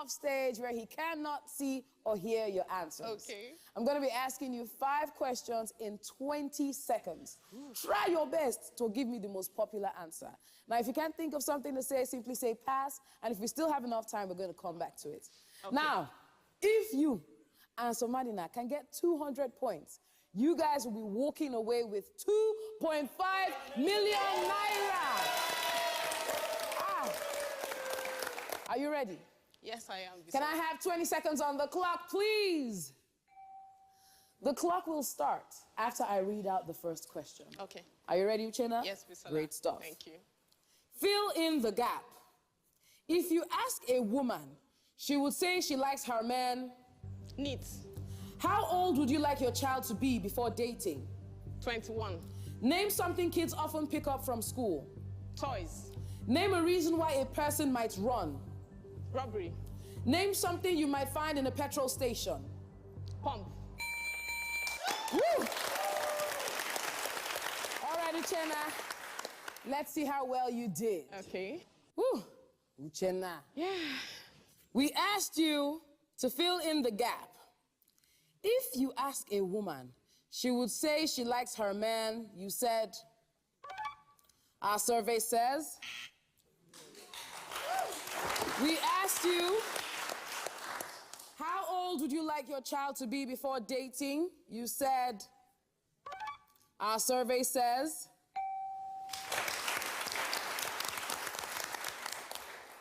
off stage where he cannot see or hear your answers. Okay. I'm going to be asking you 5 questions in 20 seconds. Try your best to give me the most popular answer. Now, if you can't think of something to say, simply say pass. And if we still have enough time, we're going to come back to it. Okay. Now, if you and Somadina can get 200 points, you guys will be walking away with 2.5 million naira. Are you ready? Yes, I am. Can I have 20 seconds on the clock, please? The clock will start after I read out the first question. Okay. Are you ready, Uchenna? Yes, Miss Ola. Great stuff. Thank you. Fill in the gap. If you ask a woman, she would say she likes her man Neat. How old would you like your child to be before dating? 21. Name something kids often pick up from school. Toys. Name a reason why a person might run. Robbery. Name something you might find in a petrol station. Pump. Woo! All right, Uchenna. Let's see how well you did. Okay. Woo! Uchenna. Yeah. We asked you to fill in the gap. If you ask a woman, she would say she likes her man. You said, our survey says. We asked you, how old would you like your child to be before dating? You said, our survey says.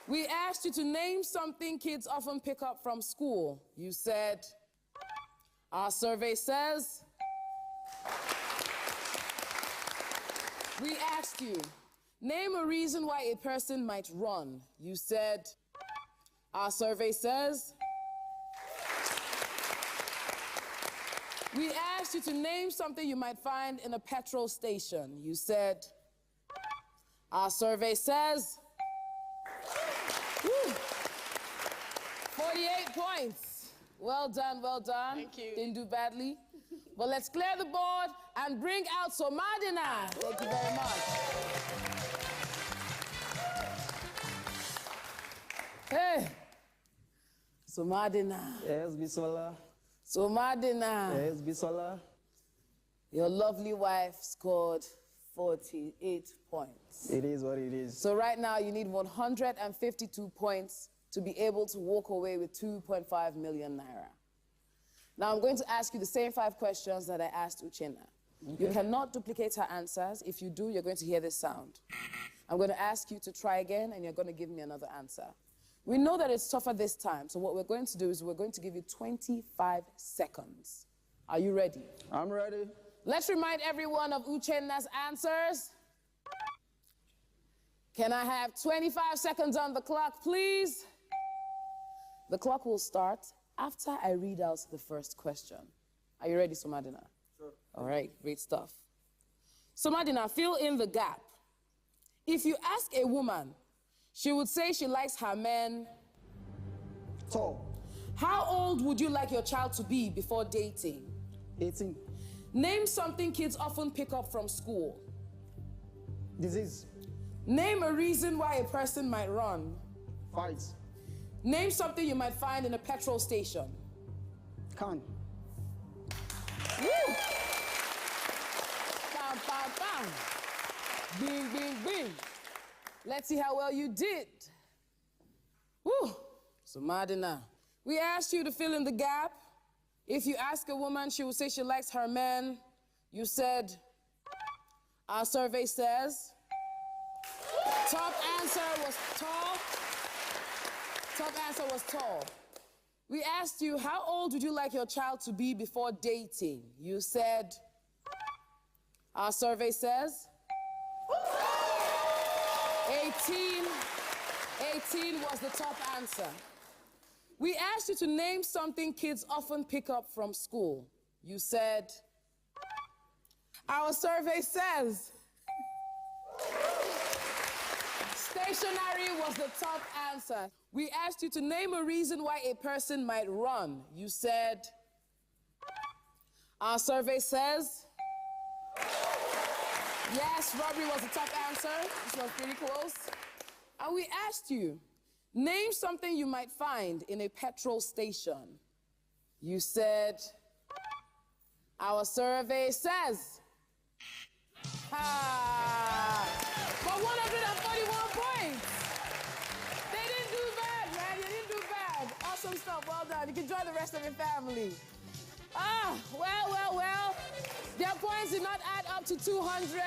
We asked you to name something kids often pick up from school. You said, our survey says. We asked you, name a reason why a person might run. You said, our survey says. We asked you to name something you might find in a petrol station. You said, our survey says. Woo. 48 points. Well done, well done. Thank you. Didn't do badly. But let's clear the board and bring out Somadina. Thank you very much. Hey, Somadina. Yes, Bisola. Somadina. Yes, Bisola. Your lovely wife scored 48 points. It is what it is. So right now you need 152 points to be able to walk away with 2.5 million naira. Now I'm going to ask you the same 5 questions that I asked Uchenna. Okay. You cannot duplicate her answers. If you do, you're going to hear this sound. I'm going to ask you to try again, and you're going to give me another answer. We know that it's tougher this time, so what we're going to do is we're going to give you 25 seconds. Are you ready? I'm ready. Let's remind everyone of Uchenna's answers. Can I have 25 seconds on the clock, please? The clock will start after I read out the first question. Are you ready, Somadina? Sure. All right, great stuff. Somadina, fill in the gap. If you ask a woman, she would say she likes her man Tall. How old would you like your child to be before dating? 18. Name something kids often pick up from school. Disease. Name a reason why a person might run. Fight. Name something you might find in a petrol station. Can. Woo! Bam, bam, bam. Bing, bing, bing. Let's see how well you did. Woo! Somadina, we asked you to fill in the gap. If you ask a woman, she will say she likes her man. You said, our survey says. Top answer was tall. Top answer was tall. We asked you, how old would you like your child to be before dating? You said, our survey says. 18 was the top answer. We asked you to name something kids often pick up from school. You said, our survey says. Stationery was the top answer. We asked you to name a reason why a person might run. You said, our survey says. Yes, robbery was the top answer. This was pretty close. And we asked you, Name something you might find in a petrol station. You said, our survey says. For 141 points. They didn't do bad, man. You didn't do bad. Awesome stuff. Well done. You can join the rest of your family. Well. Their points did not add up to 200.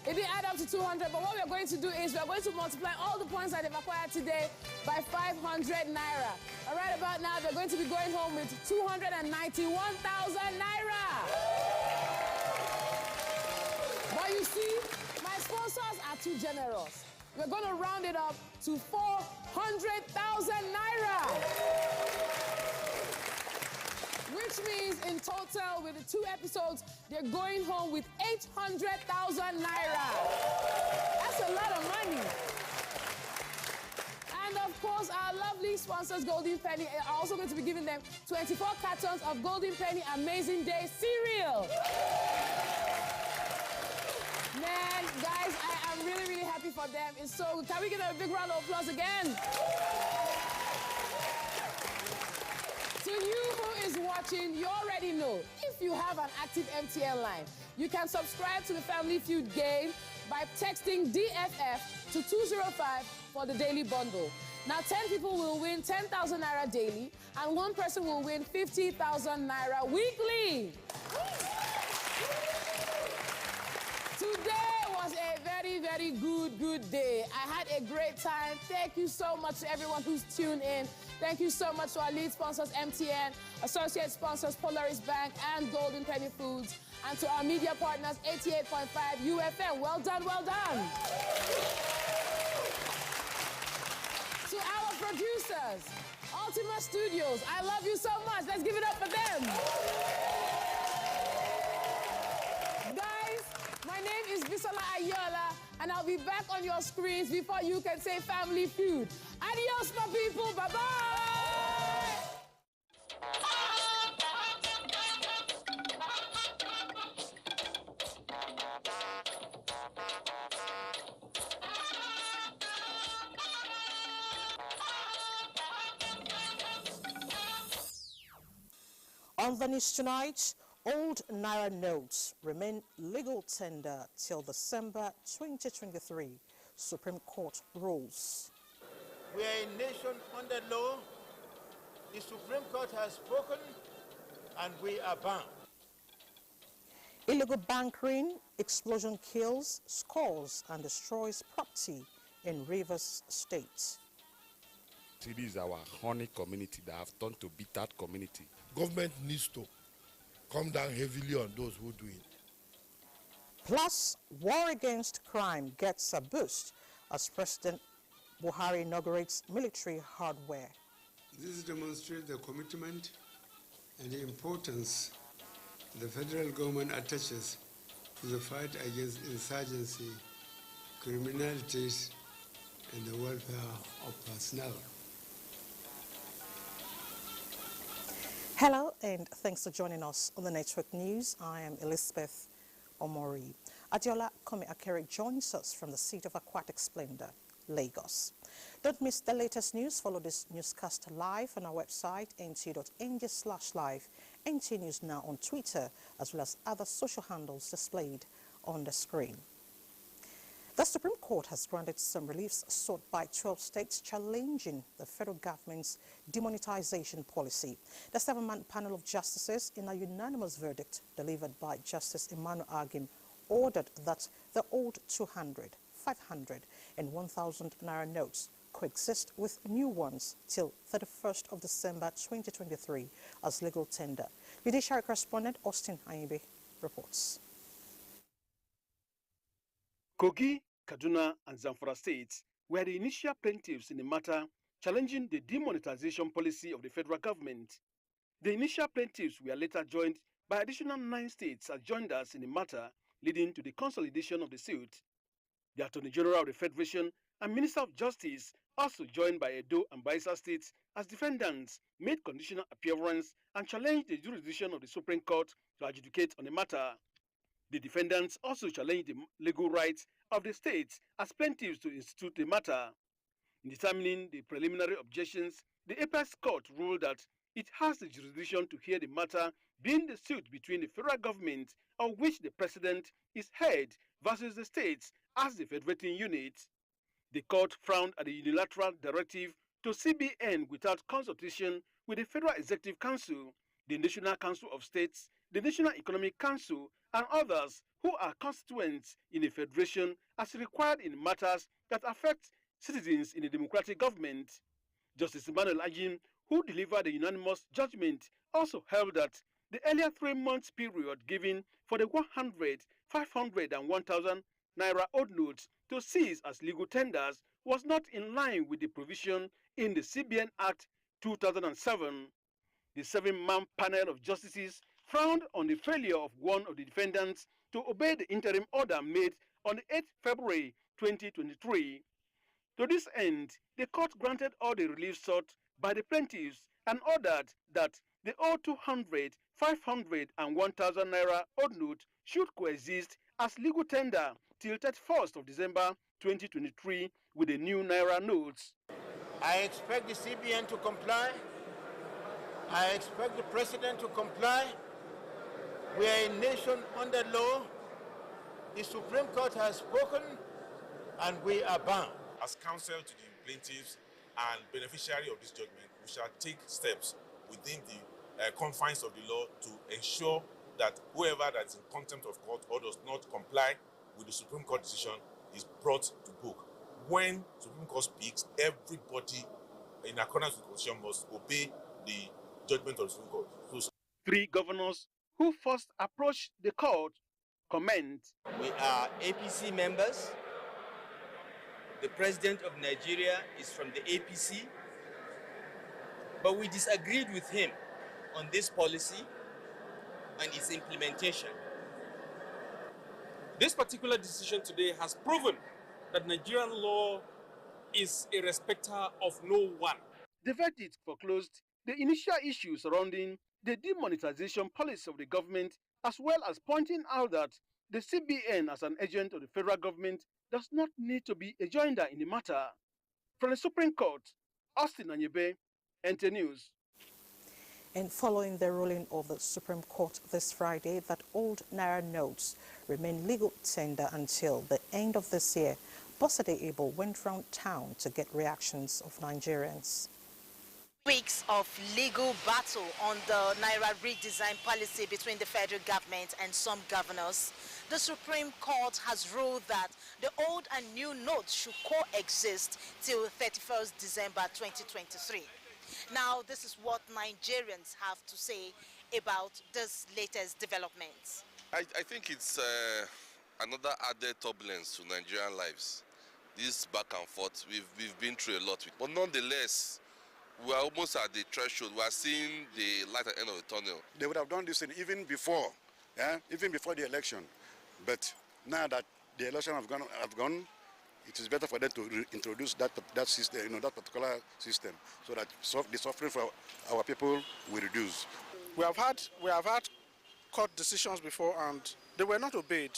It didn't add up to 200, but what we are going to do is we are going to multiply all the points that they've acquired today by 500 naira. And right about now, they're going to be going home with 291,000 naira. But you see, my sponsors are too generous. We're going to round it up to 400,000 naira. Which means in total, with the 2 episodes, they're going home with 800,000 naira. That's a lot of money. And of course, our lovely sponsors, Golden Penny, are also going to be giving them 24 cartons of Golden Penny Amazing Day cereal. Man, guys, I am really, really happy for them. It's so good. Can we get a big round of applause again? To you who is watching, you already know, if you have an active MTN line, you can subscribe to the Family Feud game by texting DFF to 205 for the daily bundle. Now, 10 people will win 10,000 naira daily, and 1 person will win 50,000 naira weekly. Today was a very, very good day. I had a great time. Thank you so much to everyone who's tuned in. Thank you so much to our lead sponsors, MTN, associate sponsors, Polaris Bank and Golden Penny Foods, and to our media partners, 88.5 UFM. Well done, well done. To our producers, Ultima Studios, I love you so much. Let's give it up for them. Guys, my name is Bisola Ayola, and I'll be back on your screens before you can say Family Feud. Adios, my people. Bye-bye. On the news tonight, old naira notes remain legal tender till December 2023. Supreme Court rules. We are a nation under law. The Supreme Court has spoken, and we are bound. Illegal bunkering, explosion kills, scores and destroys property in Rivers State. It is our honey community that have turned to bitter community. Government needs to come down heavily on those who do it. Plus, war against crime gets a boost as President Buhari inaugurates military hardware. This demonstrates the commitment and the importance the federal government attaches to the fight against insurgency, criminalities, and the welfare of personnel. Hello, and thanks for joining us on the Network News. I am Elizabeth Omori. Adiola Kome Akere joins us from the seat of aquatic splendor, Lagos. Don't miss the latest news. Follow this newscast live on our website, nta.ng/live, NTA News Now on Twitter, as well as other social handles displayed on the screen. The Supreme Court has granted some reliefs sought by 12 states challenging the federal government's demonetization policy. The 7-man panel of justices, in a unanimous verdict delivered by Justice Emmanuel Agim, ordered that the old 200, 500 and 1,000 naira notes coexist with new ones till 31st of December 2023 as legal tender. Judiciary correspondent Austin Aibe reports. Kogi, Kaduna, and Zamfara states were the initial plaintiffs in the matter challenging the demonetization policy of the federal government. The initial plaintiffs were later joined by additional 9 states as joiners in the matter, leading to the consolidation of the suit. The Attorney General of the Federation and Minister of Justice, also joined by Edo and Bayelsa states as defendants, made conditional appearance and challenged the jurisdiction of the Supreme Court to adjudicate on the matter. The defendants also challenged the legal rights of the states as plaintiffs to institute the matter. In determining the preliminary objections, the Apex Court ruled that it has the jurisdiction to hear the matter being the suit between the federal government, of which the president is head, versus the states as the federating unit. The court frowned at the unilateral directive to CBN without consultation with the Federal Executive Council, the National Council of States, the National Economic Council, and others who are constituents in the federation as required in matters that affect citizens in a democratic government. Justice Emmanuel Ajim, who delivered a unanimous judgment, also held that the earlier 3 months period given for the 100, 500, and 1,000 naira odd notes to seize as legal tenders was not in line with the provision in the CBN Act 2007. The 7-man panel of justices frowned on the failure of one of the defendants to obey the interim order made on the 8th February 2023. To this end, the court granted all the relief sought by the plaintiffs and ordered that the all 200, 500, and 1,000 naira odd note should coexist as legal tender till 31st of December 2023 with the new naira notes. I expect the CBN to comply. I expect the president to comply. We are a nation under law. The Supreme Court has spoken, and we are bound. As counsel to the plaintiffs and beneficiary of this judgment, we shall take steps within the confines of the law to ensure that whoever that is in contempt of court or does not comply with the Supreme Court decision is brought to book. When Supreme Court speaks, everybody in accordance with the Constitution must obey the judgment of the Supreme Court. So, 3 governors who first approached the court comment. We are APC members. The president of Nigeria is from the APC, but we disagreed with him on this policy and its implementation. This particular decision today has proven that Nigerian law is a respecter of no one. The verdict foreclosed the initial issues surrounding the demonetization policy of the government, as well as pointing out that the CBN as an agent of the federal government does not need to be a joinder in the matter. From the Supreme Court, Austin Anyebe, NTA News. And following the ruling of the Supreme Court this Friday that old naira notes remain legal tender until the end of this year, Bosade Abel went round town to get reactions of Nigerians. Weeks of legal battle on the naira redesign policy between the federal government and some governors, the Supreme Court has ruled that the old and new notes should coexist till 31st December 2023. Now, this is what Nigerians have to say about this latest development. I think it's another added turbulence to Nigerian lives. This back and forth, we've been through a lot. But nonetheless, we are almost at the threshold. We are seeing the light at the end of the tunnel. They would have done this even before the election. But now that the election have gone, it is better for them to introduce that system, that particular system, so that the suffering for our people will reduce. We have had court decisions before, and they were not obeyed.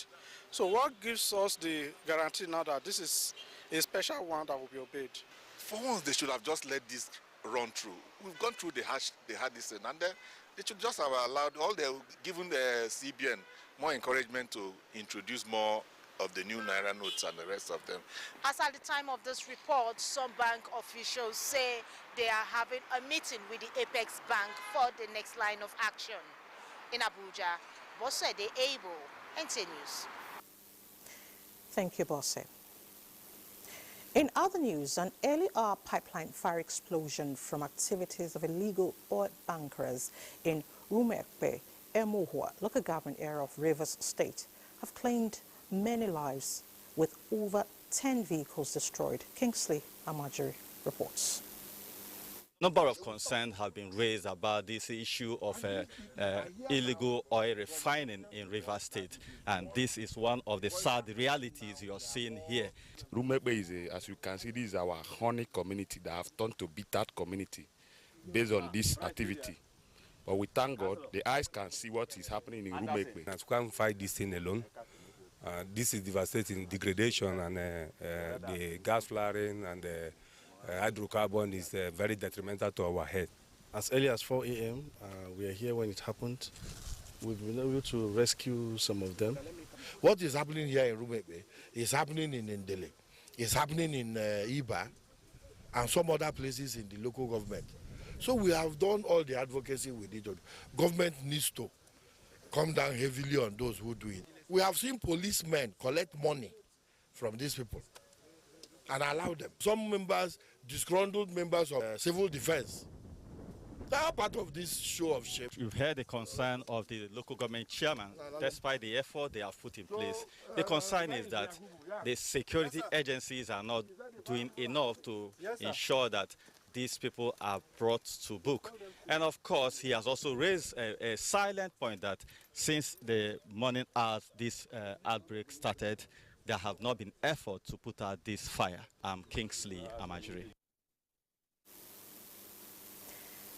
So what gives us the guarantee now that this is a special one that will be obeyed? For once, they should have just let this run through. We've gone through the hardest, and then they should just have allowed given the CBN more encouragement to introduce more of the new naira notes and the rest of them. As at the time of this report, some bank officials say they are having a meeting with the Apex Bank for the next line of action. In Abuja, Bosede Abel, NTA News. Thank you, Bosse. In other news, an early hour pipeline fire explosion from activities of illegal oil bankers in Rumekpe, Emohua, local government area of Rivers State, have claimed many lives with over 10 vehicles destroyed. Kingsley Amajiri reports. Number of concerns have been raised about this issue of illegal oil refining in Rivers State, and this is one of the sad realities you are seeing here. Rumekpe is, as you can see, this is our honey community that have turned to bitter community based on this activity. But we thank God, the eyes can see what is happening in Rumekpe. We can't fight this thing alone. This is devastating degradation, and the gas flaring and hydrocarbon is very detrimental to our health. As early as 4 a.m., we are here when it happened. We've been able to rescue some of them. What is happening here in Rumekbe is happening in Ndele, it's happening in Iba, and some other places in the local government. So we have done all the advocacy with each other. Government needs to come down heavily on those who do it. We have seen policemen collect money from these people and allow them. Some members, disgruntled members of civil defense, they are part of this show of shame. You've heard the concern of the local government chairman. Despite the effort they have put in place, the concern is that the security agencies are not doing enough to ensure that these people are brought to book. And of course, he has also raised a silent point that since the morning hours this outbreak started, there have not been effort to put out this fire. I'm Kingsley Amajiri.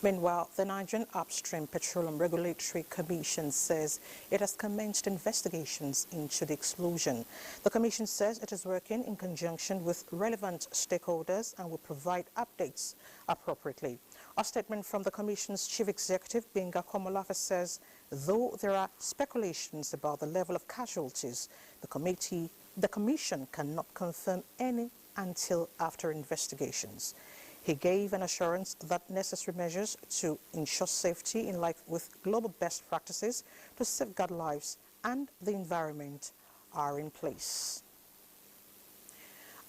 Meanwhile, the Nigerian Upstream Petroleum Regulatory Commission says it has commenced investigations into the explosion. The Commission says it is working in conjunction with relevant stakeholders and will provide updates appropriately. A statement from the Commission's Chief Executive, Benga Komolafe, says though there are speculations about the level of casualties, the Commission cannot confirm any until after investigations. He gave an assurance that necessary measures to ensure safety in line with global best practices to safeguard lives and the environment are in place.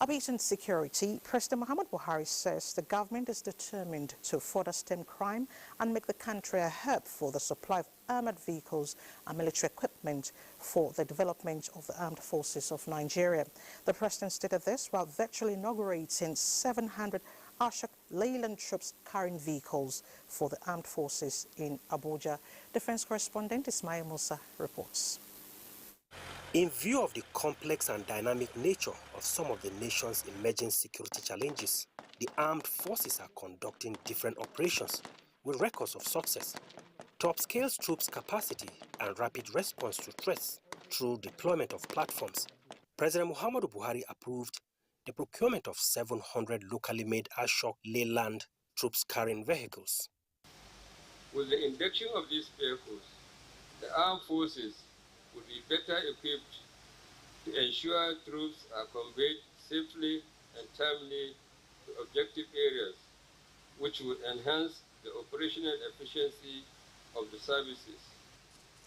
About insecurity, President Muhammad Buhari says the government is determined to further stem crime and make the country a hub for the supply of armored vehicles and military equipment for the development of the armed forces of Nigeria. The president stated this while virtually inaugurating 700 Ashok Leyland troops carrying vehicles for the armed forces in Abuja. Defense correspondent Ismail Musa reports. In view of the complex and dynamic nature of some of the nation's emerging security challenges, the armed forces are conducting different operations with records of success. To upscale troops' capacity and rapid response to threats through deployment of platforms, President Muhammadu Buhari approved the procurement of 700 locally made Ashok Leyland troops carrying vehicles. With the induction of these vehicles, the armed forces will be better equipped to ensure troops are conveyed safely and timely to objective areas, which will enhance the operational efficiency of the services.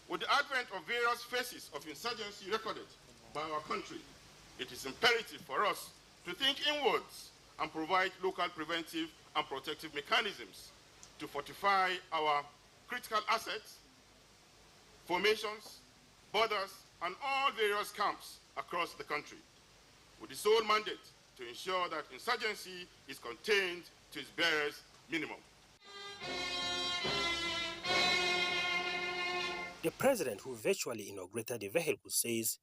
With the advent of various phases of insurgency recorded by our country, it is imperative for us to think inwards and provide local preventive and protective mechanisms to fortify our critical assets, formations, borders, and all various camps across the country, with the sole mandate to ensure that insurgency is contained to its barest minimum. The president, who virtually inaugurated the vehicle, says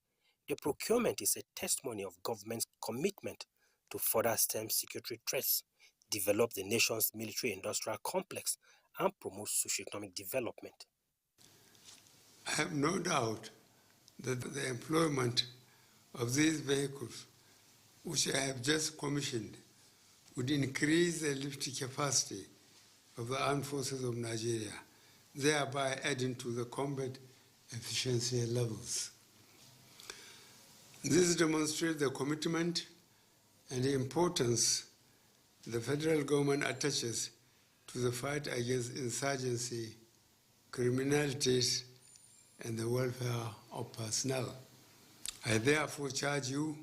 the procurement is a testimony of government's commitment to further stem security threats, develop the nation's military-industrial complex, and promote socio-economic development. I have no doubt that the employment of these vehicles, which I have just commissioned, would increase the lifting capacity of the armed forces of Nigeria, thereby adding to the combat efficiency levels. This demonstrates the commitment and the importance the federal government attaches to the fight against insurgency, criminalities, and the welfare of personnel. I therefore charge you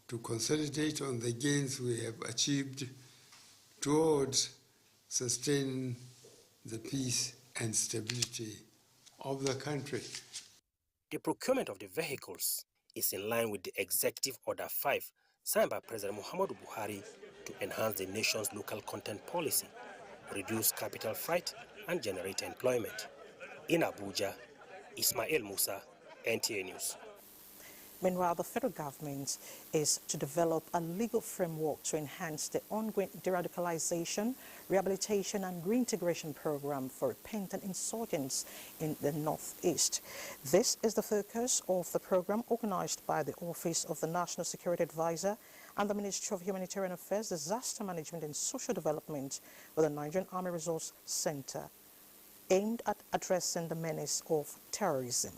to consolidate on the gains we have achieved towards sustaining the peace and stability of the country. The procurement of the vehicles is in line with the Executive Order 5 signed by President Muhammadu Buhari to enhance the nation's local content policy, reduce capital flight, and generate employment. In Abuja, Ismail Musa, NTA News. Meanwhile, the federal government is to develop a legal framework to enhance the ongoing de-radicalization, rehabilitation and reintegration program for repentant insurgents in the Northeast. This is the focus of the program organized by the Office of the National Security Advisor and the Ministry of Humanitarian Affairs, Disaster Management and Social Development with the Nigerian Army Resource Center, aimed at addressing the menace of terrorism.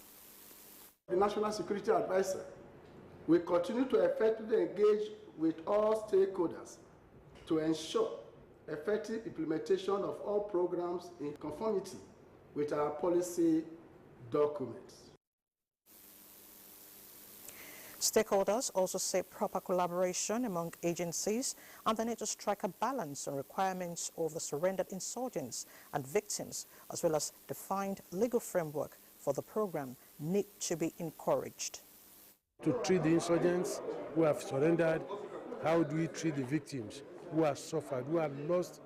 The National Security Advisor will continue to effectively engage with all stakeholders to ensure effective implementation of all programs in conformity with our policy documents. Stakeholders also say proper collaboration among agencies and the need to strike a balance on requirements of the surrendered insurgents and victims, as well as defined legal framework for the program, need to be encouraged. To treat the insurgents who have surrendered, how do we treat the victims who have suffered, who have lost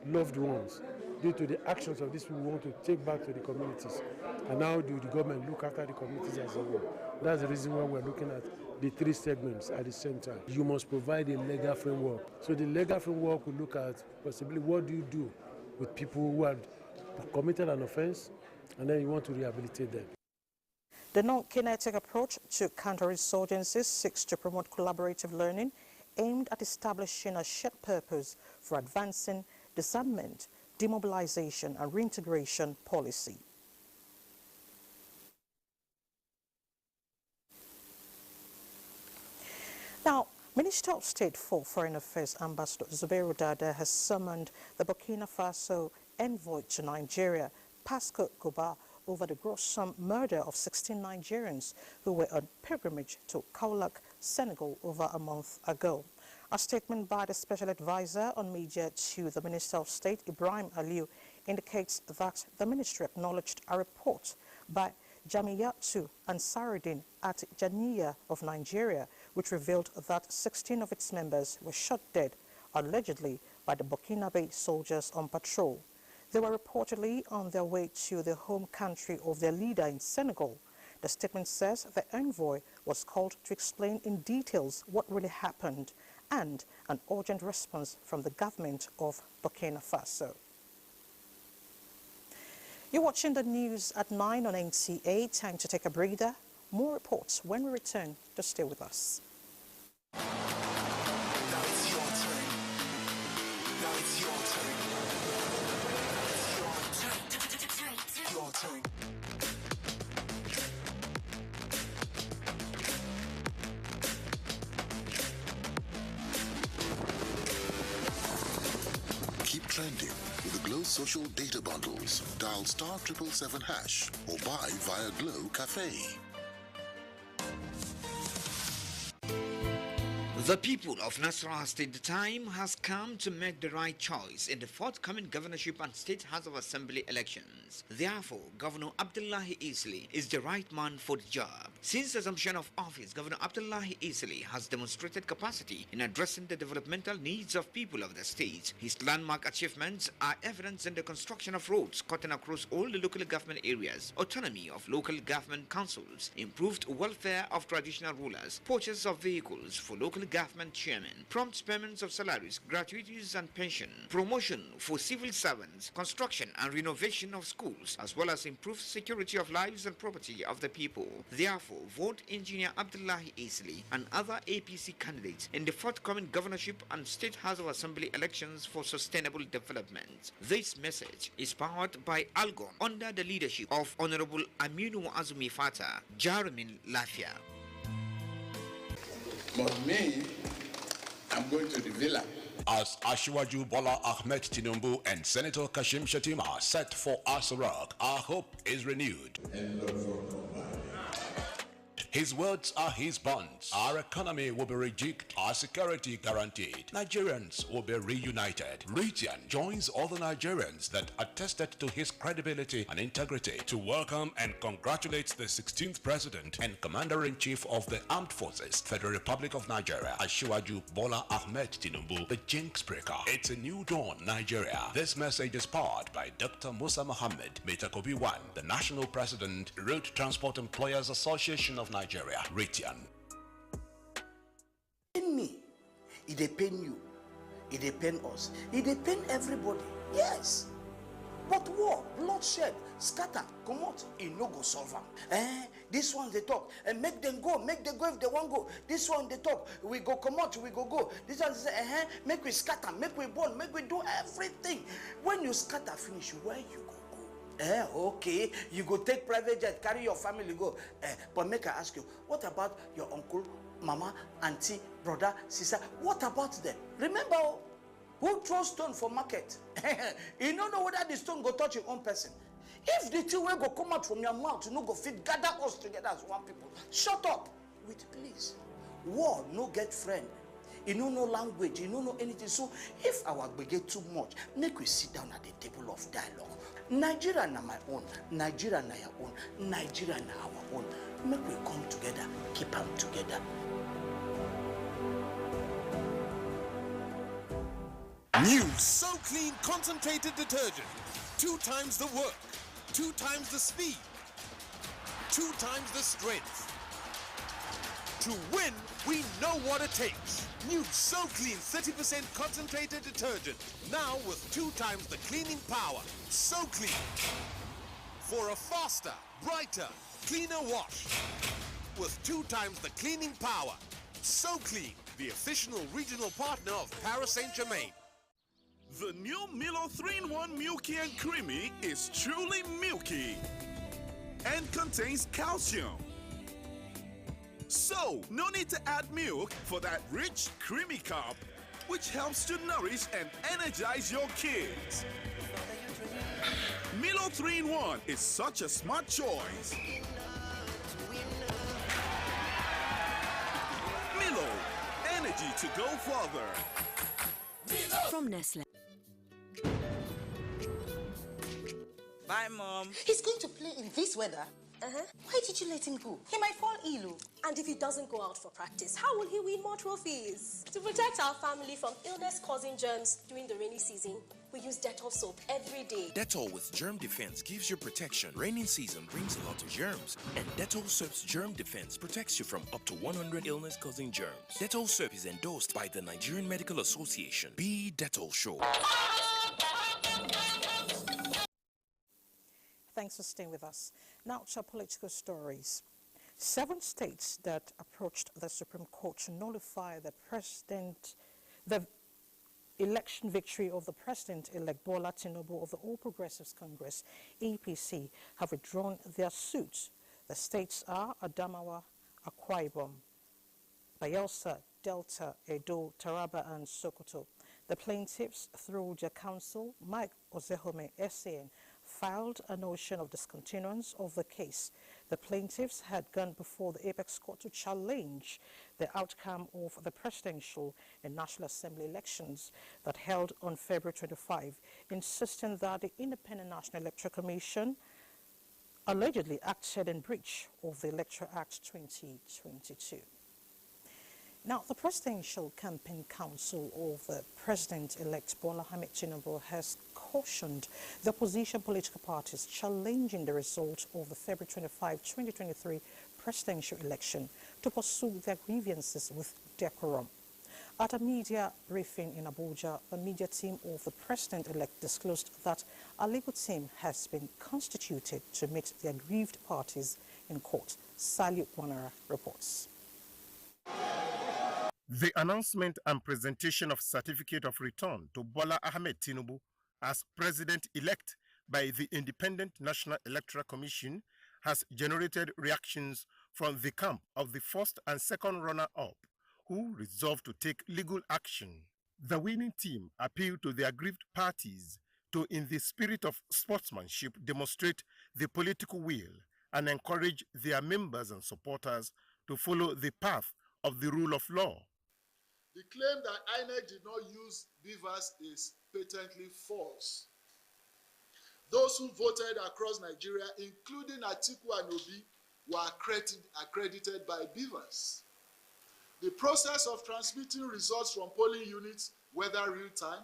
loved ones due to the actions of these people we want to take back to the communities? And how do the government look after the communities as a whole? That's the reason why we're looking at the three segments at the same time. You must provide a legal framework. So the legal framework will look at possibly what do you do with people who have committed an offense and then you want to rehabilitate them. The non-kinetic approach to counterinsurgencies seeks to promote collaborative learning aimed at establishing a shared purpose for advancing disarmament, demobilization and reintegration policy. Now, Minister of State for Foreign Affairs Ambassador Zubairu Dada has summoned the Burkina Faso envoy to Nigeria, Pascal Goba, over the gruesome murder of 16 Nigerians who were on pilgrimage to Kaolack, Senegal over a month ago. A statement by the Special Advisor on Media to the Minister of State, Ibrahim Aliu, indicates that the ministry acknowledged a report by Jamiyatu Ansaruddin at Janiya of Nigeria, which revealed that 16 of its members were shot dead, allegedly by the Burkinabe soldiers on patrol. They were reportedly on their way to the home country of their leader in Senegal. The statement says the envoy was called to explain in details what really happened and an urgent response from the government of Burkina Faso. You're watching the news at 9 on NTA. Time to take a breather. More reports when we return. To stay with us. Now it's your turn. Now it's your turn. Your turn. Keep trending with the Glow Social Data Bundles. Dial *777# or buy via Glow Cafe. The people of Nasarawa State, the time has come to make the right choice in the forthcoming governorship and state House of Assembly elections. Therefore, Governor Abdullahi Isli is the right man for the job. Since assumption of office, Governor Abdullahi Isli has demonstrated capacity in addressing the developmental needs of people of the state. His landmark achievements are evident in the construction of roads cutting across all the local government areas, autonomy of local government councils, improved welfare of traditional rulers, purchase of vehicles for local government chairmen, prompt payments of salaries, gratuities and pension, promotion for civil servants, construction and renovation of schools, as well as improved security of lives and property of the people. Therefore, vote Engineer Abdullahi Isli and other APC candidates in the forthcoming governorship and State House of Assembly elections for sustainable development. This message is powered by Algon under the leadership of Honorable Aminu Azumi Fata, Jarumin Lafia. But me, I'm going to the villa. As Asiwaju Bola Ahmed Tinubu and Senator Kashim Shettima set for Asarok, our hope is renewed. His words are his bonds. Our economy will be rejigged, our security guaranteed. Nigerians will be reunited. Retian joins other Nigerians that attested to his credibility and integrity to welcome and congratulate the 16th President and Commander-in-Chief of the Armed Forces, Federal Republic of Nigeria, Asiwaju Bola Ahmed Tinubu, the Jinx Breaker. It's a new dawn, Nigeria. This message is powered by Dr. Musa Mohammed, Metakobi 1, the National President, Road Transport Employers Association of Nigeria, Retian. In me, it depends you, it depends us, it depends everybody. Yes, But war, bloodshed, scatter, comot, e no go solve am. This one they talk, and make them go if they want go. This one they talk, we go comot, we go. This one say, make we scatter, make we burn, make we do everything. When you scatter finish, where you go? Okay, you go take private jet, carry your family go. But make I ask you, what about your uncle, mama, auntie, brother, sister? What about them? Remember, who throws stone for market? You don't know whether the stone go touch your own person. If the two will go come out from your mouth, you no go fit gather us together as one people. Shut up with please. War no get friend. You don't know language, you don't know anything. So if our get too much, make we sit down at the table of dialogue. Nigeria na my own, Nigeria na your own, Nigeria na our own. Make we come together, keep them together. New So Clean concentrated detergent. 2 times the work, 2 times the speed, 2 times the strength. To win, we know what it takes. New So Clean 30% concentrated detergent. Now with 2 times the cleaning power. So Clean. For a faster, brighter, cleaner wash. With 2 times the cleaning power. So Clean, the official regional partner of Paris Saint-Germain. The new Milo 3-in-1 Milky and Creamy is truly milky and contains calcium. So, no need to add milk for that rich, creamy cup, which helps to nourish and energize your kids. Milo 3-in-1 is such a smart choice. Milo, energy to go further. From Nestle. Bye, Mom. He's going to play in this weather? Why did you let him go? He might fall ill. And if he doesn't go out for practice, how will he win more trophies? To protect our family from illness-causing germs during the rainy season, we use Dettol soap every day. Dettol with Germ Defense gives you protection. Rainy season brings a lot of germs, and Dettol soap's Germ Defense protects you from up to 100 illness-causing germs. Dettol soap is endorsed by the Nigerian Medical Association. Be Dettol sure. Thanks for staying with us. Now to our political stories. 7 states that approached the Supreme Court to nullify the election victory of the President-elect Bola Tinubu of the All Progressives Congress, APC, have withdrawn their suit. The states are Adamawa, Akwa Ibom, Bayelsa, Delta, Edo, Taraba, and Sokoto. The plaintiffs, through their counsel, Mike Ozehome, SAN, filed a notion of discontinuance of the case. The plaintiffs had gone before the Apex Court to challenge the outcome of the presidential and National Assembly elections that held on February 25, insisting that the Independent National Electoral Commission allegedly acted in breach of the Electoral Act 2022. Now, the Presidential Campaign Council of the President-elect Bola Ahmed Tinubu has cautioned the opposition political parties challenging the result of the February 25, 2023 presidential election to pursue their grievances with decorum. At a media briefing in Abuja, the media team of the President-elect disclosed that a legal team has been constituted to meet the aggrieved parties in court. Saliu Wanara reports. The announcement and presentation of certificate of return to Bola Ahmed Tinubu as president-elect by the Independent National Electoral Commission has generated reactions from the camp of the first and second runner-up, who resolved to take legal action. The winning team appealed to the aggrieved parties to, in the spirit of sportsmanship, demonstrate the political will and encourage their members and supporters to follow the path of the rule of law. The claim that INEC did not use beavers is patently false. Those who voted across Nigeria, including Atiku and Obi, were accredited by beavers. The process of transmitting results from polling units, whether real-time,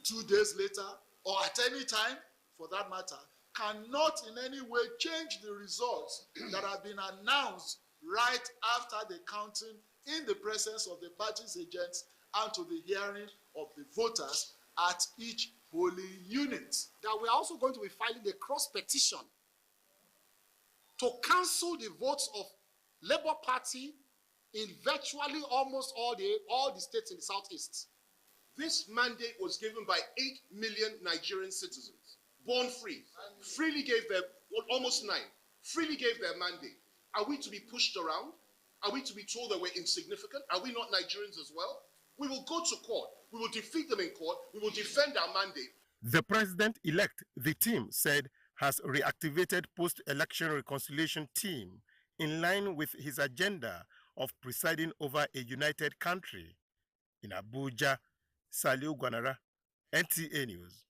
2 days later, or at any time, for that matter, cannot in any way change the results that have been announced right after the counting in the presence of the party's agents and to the hearing of the voters at each polling units. That we are also going to be filing a cross petition to cancel the votes of Labour Party in virtually almost all the states in the Southeast. This mandate was given by 8 million Nigerian citizens, born free, freely gave their, almost 9, freely gave their mandate. Are we to be pushed around? Are we to be told that we're insignificant? Are we not Nigerians as well? We will go to court. We will defeat them in court. We will defend our mandate. The president-elect, the team said, has reactivated post-election reconciliation team in line with his agenda of presiding over a united country. In Abuja, Saliu Gwanara, NTA News.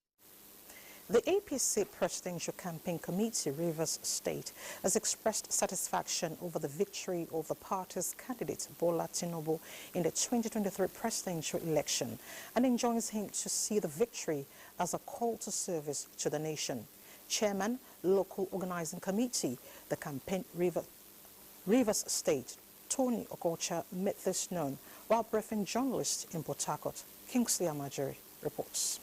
The APC Presidential Campaign Committee, Rivers State, has expressed satisfaction over the victory of the party's candidate, Bola Tinubu, in the 2023 presidential election and enjoins him to see the victory as a call to service to the nation. Chairman, Local Organizing Committee, the Campaign Rivers State, Tony Okocha, made this known while briefing journalists in Port Harcourt. Kingsley Amajiri reports.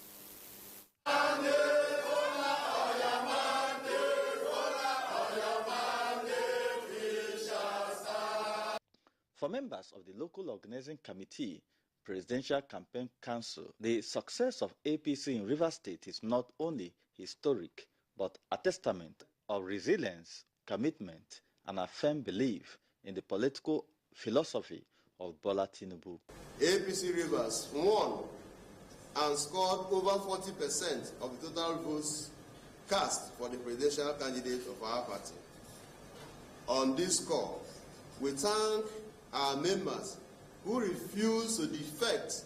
For members of the Local Organizing Committee, Presidential Campaign Council, the success of APC in Rivers State is not only historic, but a testament of resilience, commitment, and a firm belief in the political philosophy of Bola Tinubu. APC Rivers won and scored over 40% of the total votes cast for the presidential candidate of our party. On this score, we thank our members who refuse to defect.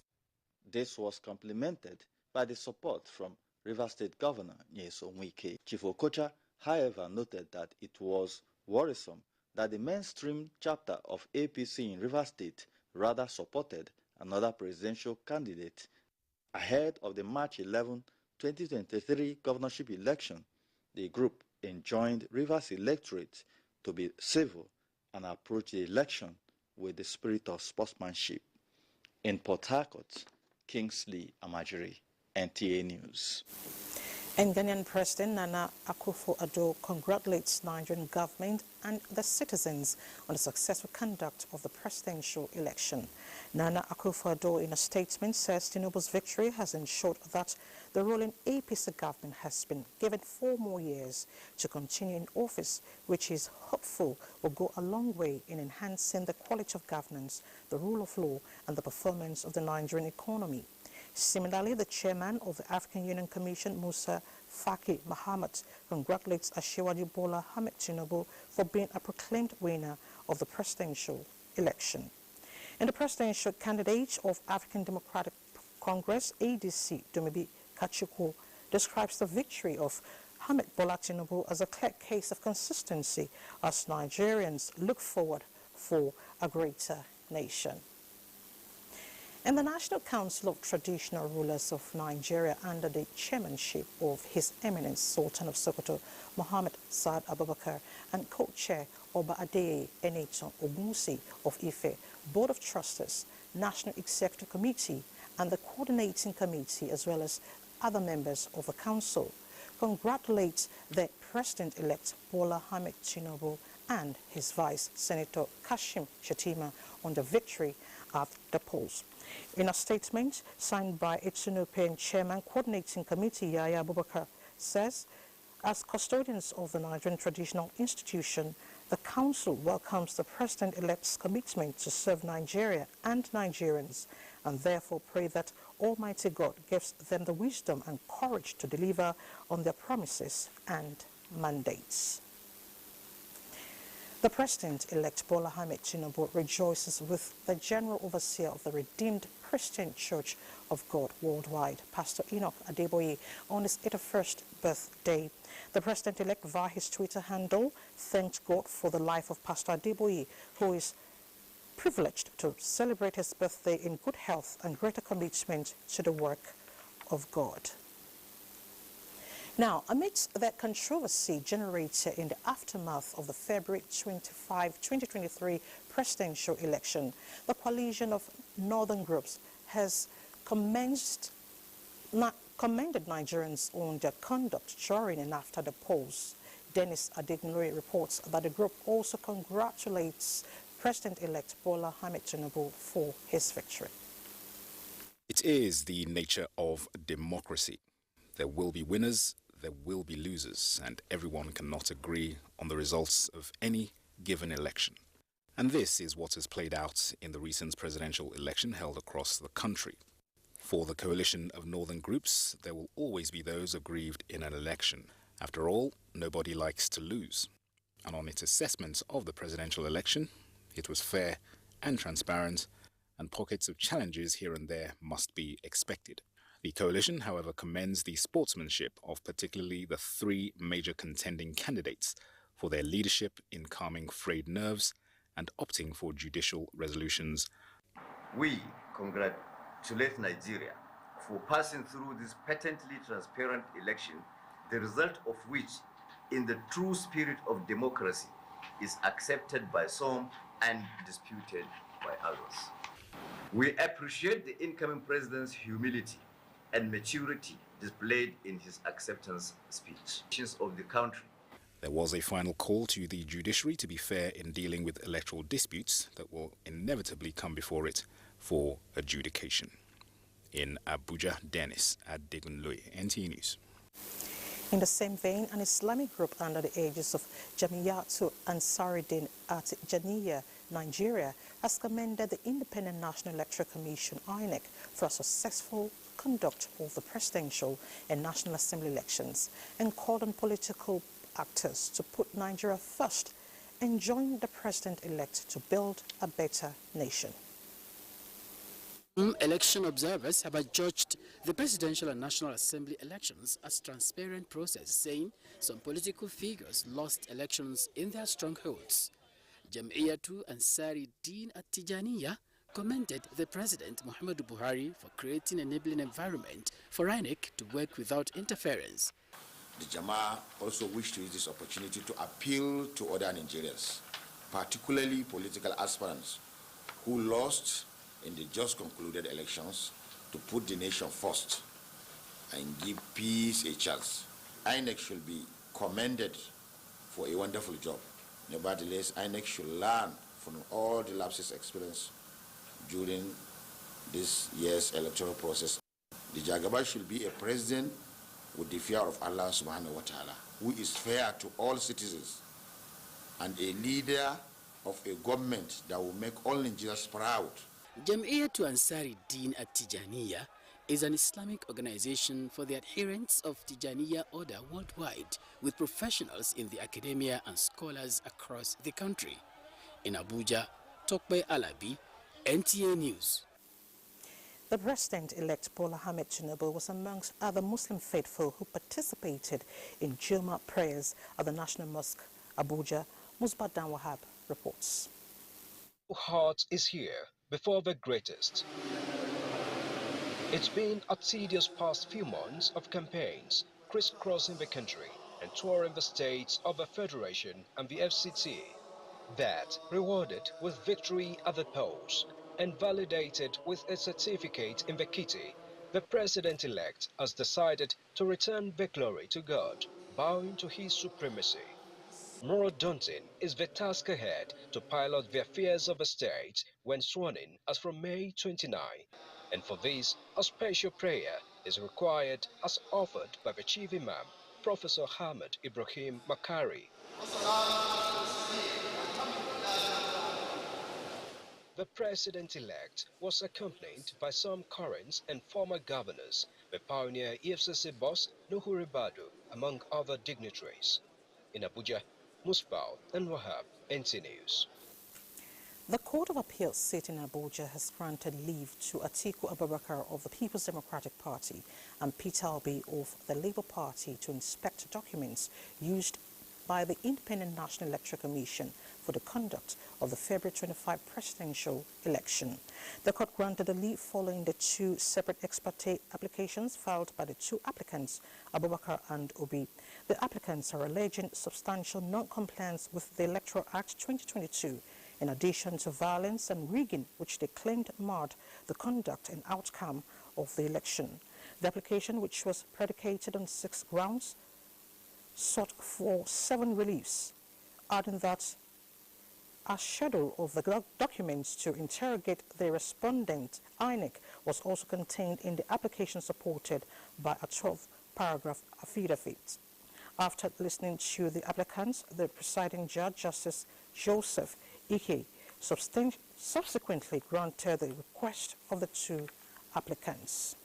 This was complemented by the support from Rivers State Governor Nyesom Wike. Chief Okocha, however, noted that it was worrisome that the mainstream chapter of APC in Rivers State rather supported another presidential candidate ahead of the March 11, 2023 governorship election. The group enjoined Rivers electorate to be civil and approach the election with the spirit of sportsmanship. In Port Harcourt, Kingsley Amajiri, NTA News. And Ghanaian President Nana Akufo-Addo congratulates Nigerian government and the citizens on the successful conduct of the presidential election. Nana Akufo-Addo, in a statement, says Tinubu's victory has ensured that the ruling APC government has been given 4 more years to continue in office, which is hopeful will go a long way in enhancing the quality of governance, the rule of law, and the performance of the Nigerian economy. Similarly, the chairman of the African Union Commission, Musa Faki Mahamat, congratulates Asiwaju Bola Ahmed Tinubu for being a proclaimed winner of the presidential election. And the presidential candidate of African Democratic Congress, ADC, Dumebi Kachukwu, describes the victory of Ahmed Bola Tinubu as a clear case of consistency as Nigerians look forward for a greater nation. And the National Council of Traditional Rulers of Nigeria, under the chairmanship of His Eminence Sultan of Sokoto, Mohammed Saad Abubakar, and co-chair Oba Adeye Eneton Ogunsi of Ife, Board of Trustees, National Executive Committee, and the Coordinating Committee, as well as other members of the Council, congratulate the President-elect Bola Ahmed Tinubu and his Vice Senator Kashim Shettima on the victory at the polls. In a statement signed by its European Chairman Coordinating Committee, Yaya Abubakar, says, as custodians of the Nigerian Traditional Institution, the Council welcomes the President-elect's commitment to serve Nigeria and Nigerians, and therefore pray that Almighty God gives them the wisdom and courage to deliver on their promises and mandates. The President-elect Bola Ahmed Tinubu rejoices with the General Overseer of the Redeemed Christian Church of God Worldwide, Pastor Enoch Adeboye, on his 81st birthday. The President-elect, via his Twitter handle, thanked God for the life of Pastor Adeboye, who is privileged to celebrate his birthday in good health and greater commitment to the work of God. Now, amidst the controversy generated in the aftermath of the February 25, 2023 presidential election, the coalition of northern groups has commenced commended Nigerians on their conduct during and after the polls. Dennis Adegunloye reports that the group also congratulates President-elect Bola Ahmed Tinubu for his victory. It is the nature of democracy. There will be winners, there will be losers, and everyone cannot agree on the results of any given election. And this is what has played out in the recent presidential election held across the country. For the coalition of northern groups, there will always be those aggrieved in an election. After all, nobody likes to lose. And on its assessment of the presidential election, it was fair and transparent, and pockets of challenges here and there must be expected. The coalition, however, commends the sportsmanship of particularly the three major contending candidates for their leadership in calming frayed nerves and opting for judicial resolutions. We congratulate Nigeria for passing through this patently transparent election, the result of which, in the true spirit of democracy, is accepted by some and disputed by others. We appreciate the incoming president's humility and maturity displayed in his acceptance speech of the country. There was a final call to the judiciary to be fair in dealing with electoral disputes that will inevitably come before it for adjudication. In Abuja, Dennis Adegunloye, NTA News. In the same vein, an Islamic group under the aegis of Jamiyatu Ansaruddin at Janiya, Nigeria, has commended the Independent National Electoral Commission, INEC, for a successful conduct of the presidential and National Assembly elections and called on political actors to put Nigeria first and join the president-elect to build a better nation. Election observers have adjudged the presidential and National Assembly elections as transparent process, saying some political figures lost elections in their strongholds. Jamiyatu Ansaruddin at Tijaniya commended the President Muhammadu Buhari for creating an enabling environment for INEC to work without interference. The Jama also wish to use this opportunity to appeal to other Nigerians, particularly political aspirants who lost in the just concluded elections, to put the nation first and give peace a chance. INEC should be commended for a wonderful job. Nevertheless, INEC should learn from all the lapses experienced during this year's electoral process. The Jagaba should be a president with the fear of Allah subhanahu wa ta'ala, who is fair to all citizens, and a leader of a government that will make all Nigerians proud. Jamiyatu Ansaruddin at Tijaniya is an Islamic organization for the adherents of Tijaniya order worldwide, with professionals in the academia and scholars across the country. In Abuja, Tokbe Alabi, NTA News. The President-elect Bola Ahmed Tinubu was amongst other Muslim faithful who participated in Juma prayers at the National Mosque, Abuja. Musbadan Wahab reports. Heart is here before the greatest. It's been a tedious past few months of campaigns crisscrossing the country and touring the states of the Federation and the FCT. That rewarded with victory at the polls and validated with a certificate in the kitty, the President-elect has decided to return the glory to God, bowing to his supremacy. More daunting is the task ahead to pilot the affairs of the state when sworn in as from May 29. And for this, a special prayer is required as offered by the Chief Imam, Professor Ahmed Ibrahim Makari. The President-elect was accompanied by some current and former governors, the pioneer EFCC boss Nuhu Ribadu, among other dignitaries. In Abuja, Musbao and Wahab, NT News. The Court of Appeal seat in Abuja has granted leave to Atiku Abubakar of the People's Democratic Party and Peter Obi of the Labour Party to inspect documents used by the Independent National Electoral Commission for the conduct of the February 25 presidential election. The court granted the leave following the two separate ex parte applications filed by the two applicants, Abubakar and Obi. The applicants are alleging substantial non-compliance with the Electoral Act 2022, in addition to violence and rigging which they claimed marred the conduct and outcome of the election. The application, which was predicated on 6 grounds, sought for 7 reliefs, adding that a schedule of the documents to interrogate the respondent, INEC, was also contained in the application, supported by a 12-paragraph affidavit. After listening to the applicants, the presiding judge, Justice Joseph Ike, subsequently granted the request of the 2 applicants.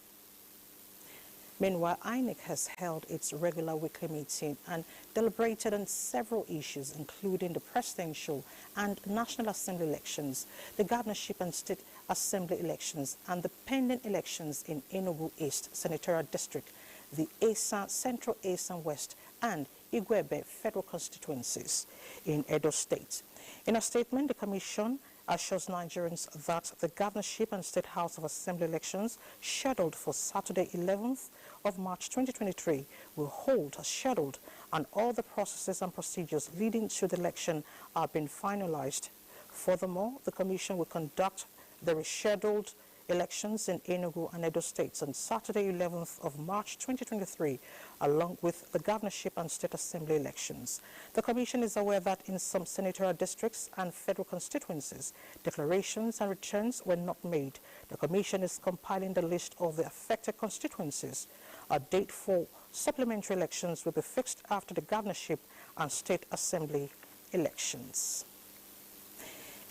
Meanwhile, INEC has held its regular weekly meeting and deliberated on several issues, including the presidential and National Assembly elections, the governorship and state assembly elections, and the pending elections in Enugu East Senatorial District, the Esan Central, Esan West, and Igwebe federal constituencies in Edo State. In a statement, the Commission assures Nigerians that the governorship and State House of Assembly elections scheduled for Saturday 11th of March 2023 will hold as scheduled, and all the processes and procedures leading to the election are being finalized. Furthermore, the Commission will conduct the rescheduled elections in Enugu and Edo States on Saturday 11th of March 2023, along with the governorship and state assembly elections. The Commission is aware that in some senatorial districts and federal constituencies, declarations and returns were not made. The Commission is compiling the list of the affected constituencies. A date for supplementary elections will be fixed after the governorship and state assembly elections.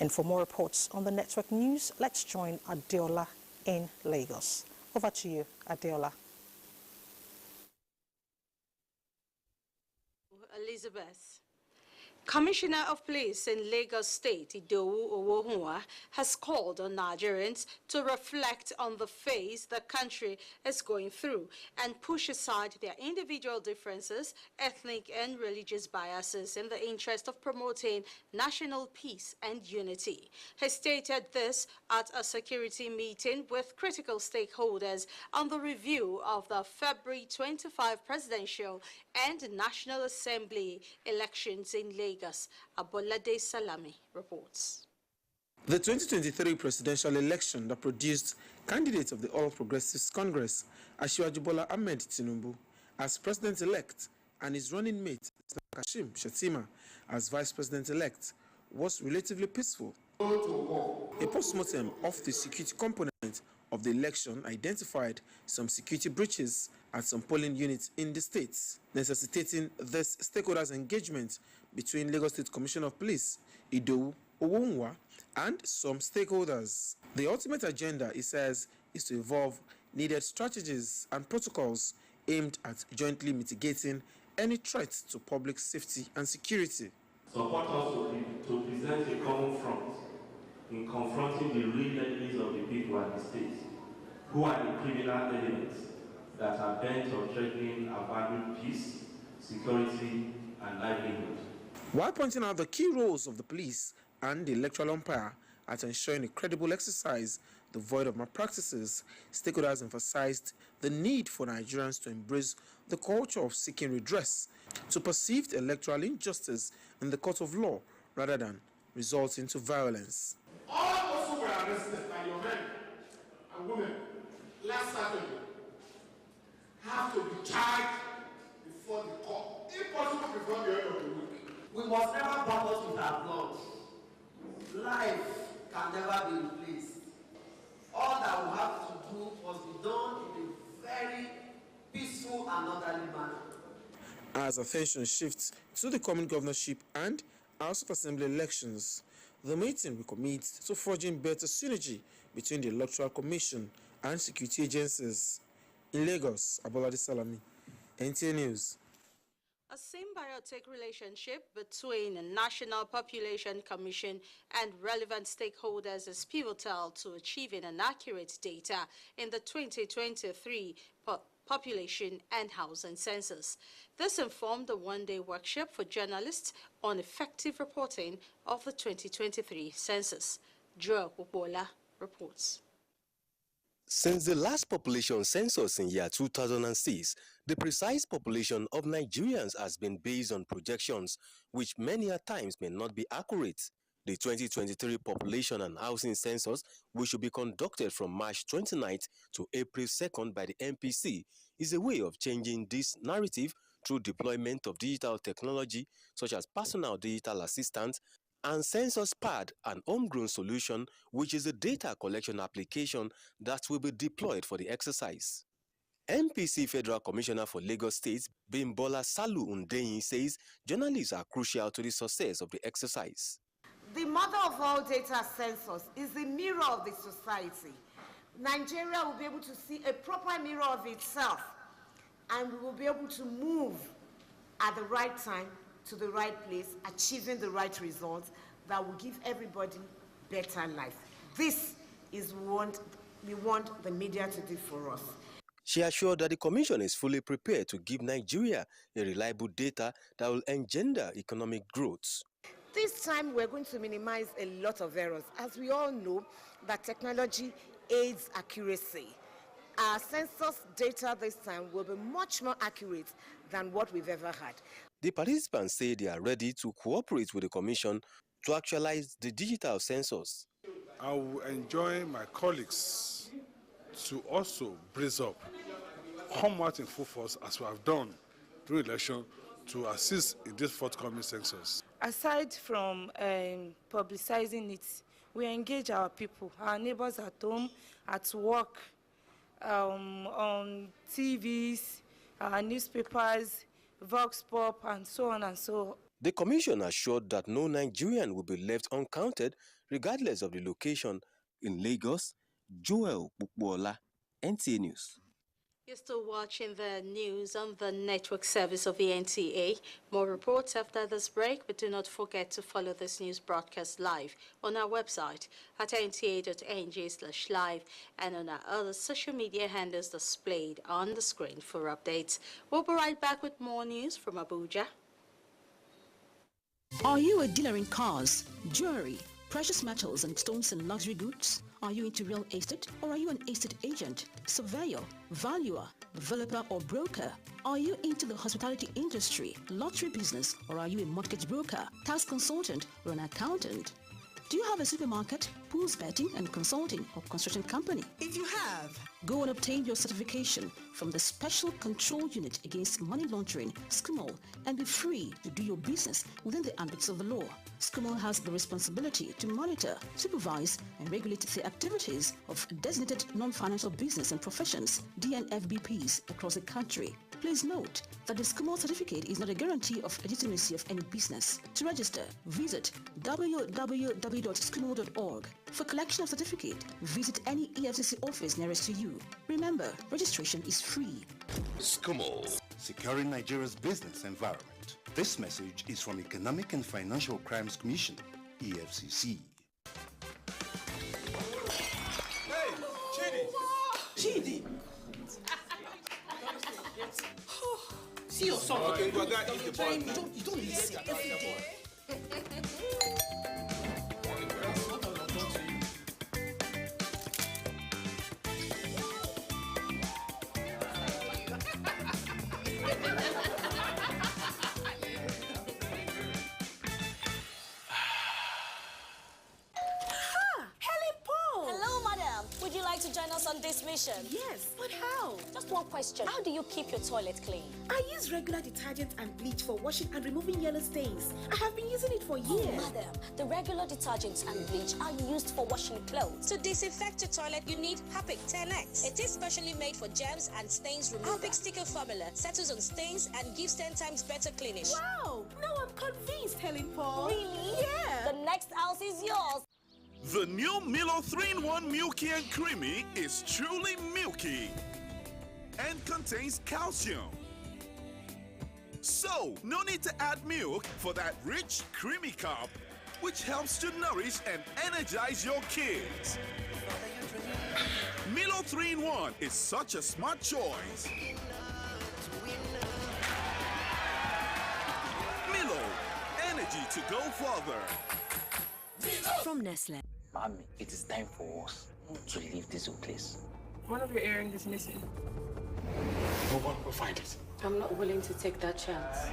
And for more reports on the network news, let's join Adeola in Lagos. Over to you, Adeola. Elizabeth. Commissioner of Police in Lagos State, Idowu Owohunwa, has called on Nigerians to reflect on the phase the country is going through and push aside their individual differences, ethnic and religious biases in the interest of promoting national peace and unity. He stated this at a security meeting with critical stakeholders on the review of the February 25 presidential and National Assembly elections in Lagos. Abolade Salami reports. The 2023 presidential election that produced candidates of the All Progressives Congress, Asiwaju Bola Ahmed Tinubu, as president-elect and his running mate, Kashim Shettima, as vice president-elect, was relatively peaceful. A post-mortem of the security component of the election identified some security breaches at some polling units in the states, necessitating this stakeholders' engagement between Lagos State Commissioner of Police, Idowu Owohunwa, and some stakeholders. The ultimate agenda, he says, is to evolve needed strategies and protocols aimed at jointly mitigating any threats to public safety and security. Support us to present a common front in confronting the real enemies of the people and the state, who are the criminal elements that are bent on threatening our valued peace, security, and livelihood. While pointing out the key roles of the police and the electoral umpire at ensuring a credible exercise devoid of malpractices, stakeholders emphasized the need for Nigerians to embrace the culture of seeking redress to perceived electoral injustice in the court of law rather than resulting to violence. All those who were arrested by your men and women last Saturday have to be charged before the court, if possible before the end of the week. We must never purpose with our blood. Life can never be replaced. All that we have to do must be done in a very peaceful and orderly manner. As attention shifts to the coming governorship and House of Assembly elections, the meeting will commit to forging better synergy between the Electoral Commission and security agencies. In Lagos, Abolade Salami, NTA News. A symbiotic relationship between the National Population Commission and relevant stakeholders is pivotal to achieving an accurate data in the 2023 population and housing census. This informed a one-day workshop for journalists on effective reporting of the 2023 census. Joe Popola reports. Since the last population census in year 2006, the precise population of Nigerians has been based on projections, which many a times may not be accurate. The 2023 population and housing census, which will be conducted from March 29th to April 2nd by the MPC, is a way of changing this narrative through deployment of digital technology such as personal digital assistants and census pad, an homegrown solution which is a data collection application that will be deployed for the exercise. MPC Federal Commissioner for Lagos State, Bimbola Salu Undeyin, says journalists are crucial to the success of the exercise. The mother of all data census is the mirror of the society. Nigeria will be able to see a proper mirror of itself, and we will be able to move at the right time to the right place, achieving the right results that will give everybody better life. This is what we want the media to do for us. She assured that the Commission is fully prepared to give Nigeria a reliable data that will engender economic growth. This time we're going to minimize a lot of errors. As we all know, that technology aids accuracy. Our census data this time will be much more accurate than what we've ever had. The participants say they are ready to cooperate with the Commission to actualize the digital census. I will enjoy my colleagues to also brace up, come out in full force as we have done during election to assist in this forthcoming census. Aside from publicizing it, we engage our people, our neighbors at home, at work, on TVs, newspapers, Vox Pop, and so on and so on. The Commission assured that no Nigerian will be left uncounted regardless of the location. In Lagos, Joel Bukbola, NTA News. You're still watching the news on the network service of the NTA. More reports after this break, but do not forget to follow this news broadcast live on our website at nta.ng/live and on our other social media handles displayed on the screen for updates. We'll be right back with more news from Abuja. Are you a dealer in cars, jewelry, precious metals and stones and luxury goods? Are you into real estate, or are you an estate agent, surveyor, valuer, developer or broker? Are you into the hospitality industry, lottery business, or are you a mortgage broker, tax consultant or an accountant? Do you have a supermarket, pools betting and consulting or construction company? If you have, go and obtain your certification from the Special Control Unit Against Money Laundering, SCUMOL, and be free to do your business within the ambits of the law. SCUMOL has the responsibility to monitor, supervise, and regulate the activities of designated non-financial business and professions, DNFBPs, across the country. Please note that the SCUMOL certificate is not a guarantee of legitimacy of any business. To register, visit www.scumol.org. For collection of certificate, visit any EFCC office nearest to you. Remember, registration is free. SCUMOL, securing Nigeria's business environment. This message is from Economic and Financial Crimes Commission, EFCC. Hey, Chidi! See your son. Okay, you don't listen every day. On this mission? Yes, but how? Just one question. How do you keep your toilet clean? I use regular detergent and bleach for washing and removing yellow stains. I have been using it for years. Oh, madam, the regular detergents and bleach are used for washing clothes. To disinfect your toilet, you need Harpic 10X. It is specially made for germs and stains removal. Harpic sticker formula settles on stains and gives 10 times better cleaning. Wow! Now I'm convinced, Helen Paul. Really? Yeah. The next house is yours. The new Milo 3-in-1 Milky and Creamy is truly milky and contains calcium. So, no need to add milk for that rich, creamy cup, which helps to nourish and energize your kids. Milo 3-in-1 is such a smart choice. Milo, energy to go further. From Nestle. Mommy, it is time for us to leave this place. One of your earrings is missing. No one will find it. I'm not willing to take that chance.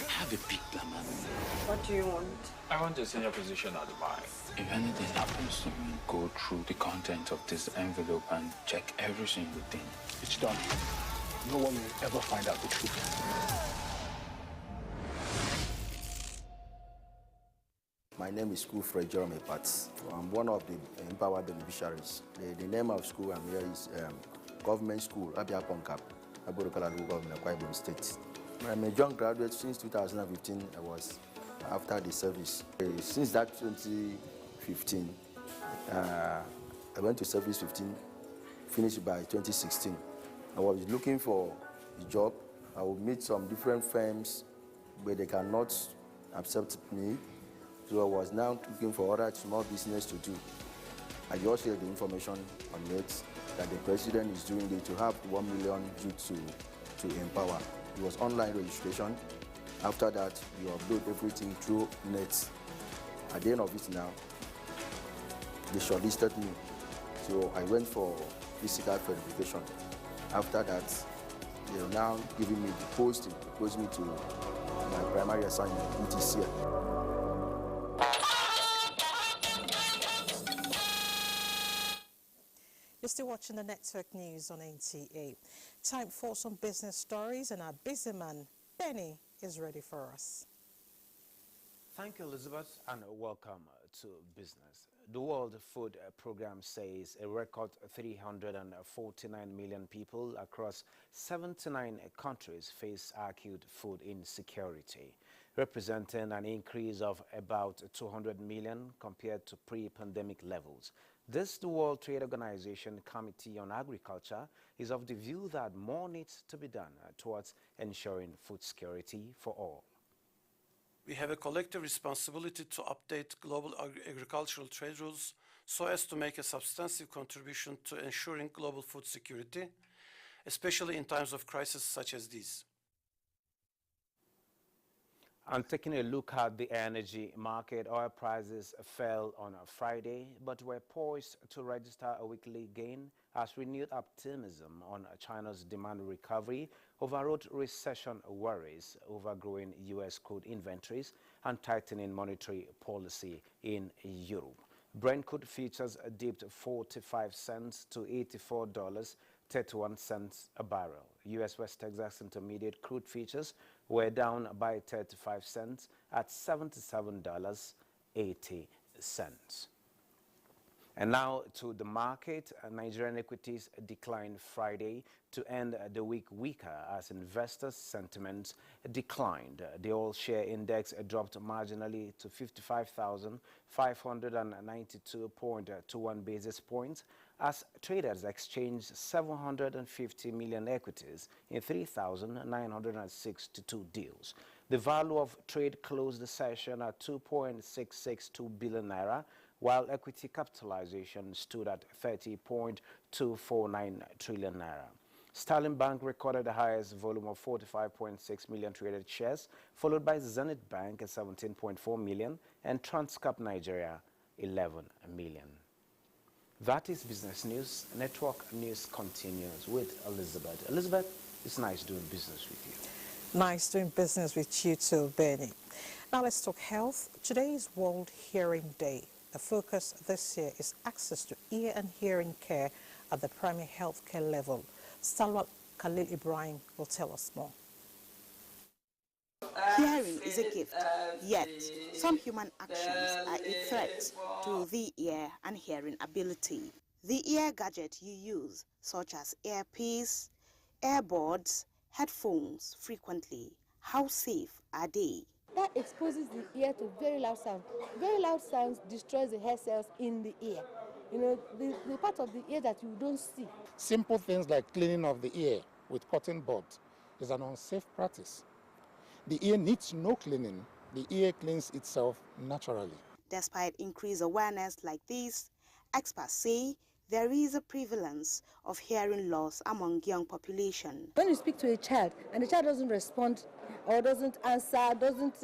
Have a big plan, Mommy. What do you want? I want a senior position at the bank. If anything happens to me, go through the content of this envelope and check every single thing. It's done. No one will ever find out the truth. My name is Fred Jeremy Pats. I'm one of the empowered beneficiaries. The name of school I'm here is Government School, Abia Ponkap, Abuja Government, Akwa Ibom State. I'm a young graduate since 2015. I was after the service. Since that 2015, I went to service 15, finished by 2016. I was looking for a job. I would meet some different firms where they cannot accept me. So I was now looking for other small business to do. I just heard the information on net that the president is doing it to have 1 million youth to empower. It was online registration. After that, you upload everything through net. At the end of it now, they shortlisted me. So I went for physical verification. After that, they are now giving me the posting, post me to my primary assignment, ETC. You're still watching the network news on NTA. Time for some business stories, and our busy man, Benny, is ready for us. Thank you, Elizabeth, and welcome to business. The World Food Programme says a record 349 million people across 79 countries face acute food insecurity, representing an increase of about 200 million compared to pre-pandemic levels. The World Trade Organization Committee on Agriculture is of the view that more needs to be done towards ensuring food security for all. We have a collective responsibility to update global agricultural trade rules so as to make a substantive contribution to ensuring global food security, especially in times of crisis such as these. And taking a look at the energy market, oil prices fell on Friday, but were poised to register a weekly gain as renewed optimism on China's demand recovery overrode recession worries, overgrowing U.S. crude inventories, and tightening monetary policy in Europe. Brent crude futures dipped 45 cents to $84.31 a barrel. U.S. West Texas Intermediate crude futures were down by 35 cents at $77.80. And now to the market. Nigerian equities declined Friday to end the week weaker as investors' sentiment declined. The oil share index dropped marginally to 55,592.21 basis points as traders exchanged 750 million equities in 3,962 deals. The value of trade closed the session at 2.662 billion naira, while equity capitalization stood at 30.249 trillion naira. Sterling Bank recorded the highest volume of 45.6 million traded shares, followed by Zenith Bank at 17.4 million and Transcorp Nigeria 11 million. That is business news. Network news continues with Elizabeth. Elizabeth, it's nice doing business with you. Nice doing business with you too, Benny. Now let's talk health. Today is World Hearing Day. The focus this year is access to ear and hearing care at the primary health care level. Stalwart Khalil Ibrahim will tell us more. Hearing is a gift, yet some human actions are a threat to the ear and hearing ability. The ear gadget you use, such as earpiece, earbuds, headphones frequently, how safe are they? That exposes the ear to very loud sound. Very loud sounds destroys the hair cells in the ear. You know, the part of the ear that you don't see. Simple things like cleaning of the ear with cotton bud is an unsafe practice. The ear needs no cleaning. The ear cleans itself naturally. Despite increased awareness like this, experts say there is a prevalence of hearing loss among young population. When you speak to a child and the child doesn't respond or doesn't answer, doesn't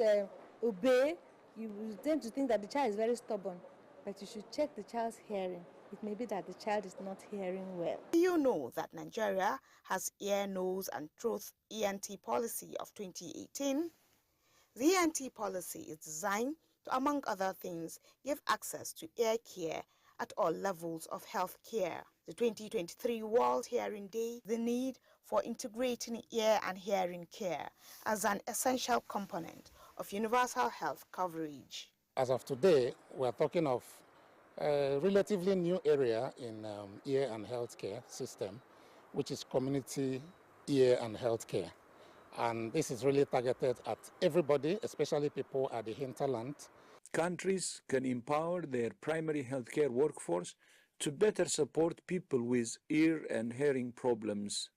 obey, you tend to think that the child is very stubborn. But you should check the child's hearing. It may be that the child is not hearing well. Do you know that Nigeria has ear, nose and throat ENT policy of 2018? The ENT policy is designed to, among other things, give access to ear care at all levels of health care. The 2023 World Hearing Day, the need for integrating ear and hearing care as an essential component of universal health coverage. As of today, we are talking of a relatively new area in ear and healthcare system, which is community ear and healthcare. And this is really targeted at everybody, especially people at the hinterland. Countries can empower their primary healthcare workforce to better support people with ear and hearing problems.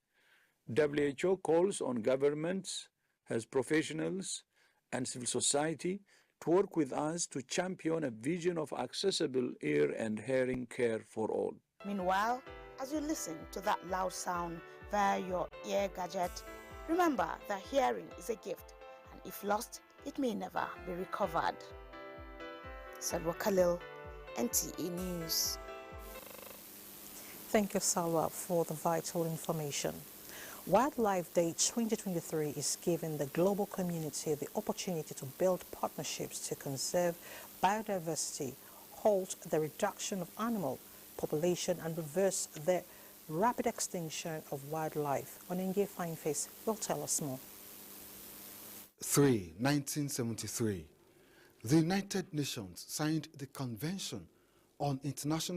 WHO calls on governments, health professionals, and civil society to work with us to champion a vision of accessible ear and hearing care for all. Meanwhile, as you listen to that loud sound via your ear gadget, remember that hearing is a gift, and if lost, it may never be recovered. Salwa Khalil, NTA News. Thank you, Salwa, for the vital information. Wildlife Day 2023 is giving the global community the opportunity to build partnerships to conserve biodiversity, halt the reduction of animal population, and reverse the rapid extinction of wildlife. Onenge Fineface will tell us more. 1973. The United Nations signed the Convention on International